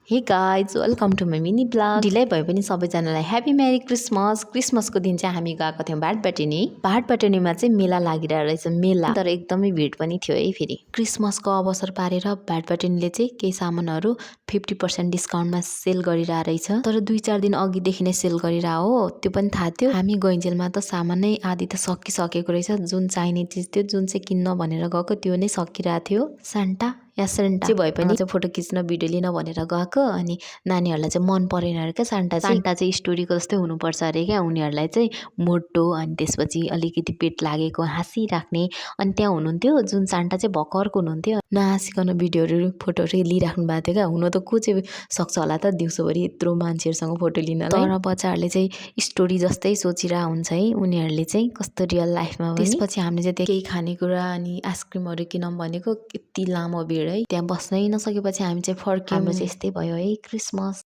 हे guys welcome to my mini blog. ढिलै भए पनि सबैजनालाई ह्यापी मेरी क्रिसमस। क्रिसमसको दिन चाहिँ हामी गएको थियौँ भाटपाटेनी। भाटपाटेनीमा चाहिँ मेला लागिरहेको रहेछ, मेला तर एकदमै भिड पनि थियो है। फेरि क्रिसमसको अवसर पारेर भाटपाटेनीले चाहिँ केही सामानहरू 50% डिस्काउन्टमा सेल गरिरहेको रहेछ। तर 2-4 दिन अघिदेखि नै सेल गरिरहेको हो, त्यो पनि थाहा थियो। हामी गइन्जेलमा त सामानै आधी त सकिसकेको रहेछ। जुन चाहिने चिज थियो, जुन चाहिँ किन्न भनेर गएको त्यो नै सकिरहेको थियो। सान्टा या सेन्टा जे भए पनि चाहिँ फोटो खिच्न भिडियो लिन भनेर गएको। अनि नानीहरूलाई चाहिँ मन परेन अरे क्या सान्टा चाहिँ स्टोरीको जस्तै हुनुपर्छ अरे क्या। उनीहरूलाई चाहिँ मोटो अनि त्यसपछि अलिकति पेट लागेको हाँसिराख्ने। अनि त्यहाँ हुनुहुन्थ्यो जुन सान्टा चाहिँ भर्खरको हुनुहुन्थ्यो, नहाँसिकन भिडियोहरू फोटोहरू लिइराख्नु भएको थियो क्या। हुन त को चाहिँ सक्छ होला त दिउँसोभरि यत्रो मान्छेहरूसँग फोटो लिनलाई। तर बच्चाहरूले चाहिँ स्टोरी जस्तै सोचिरहेको हुन्छ है उनीहरूले चाहिँ, कस्तो रियल लाइफमा। त्यसपछि हामीले चाहिँ केही खानेकुरा अनि आइसक्रिमहरू किनौँ भनेको, यति लामो भिड है, त्यहाँ बस्नै नसकेपछि हामी चाहिँ फर्क्यौँ। हाम्रो चाहिँ यस्तै भयो है क्रिसमस।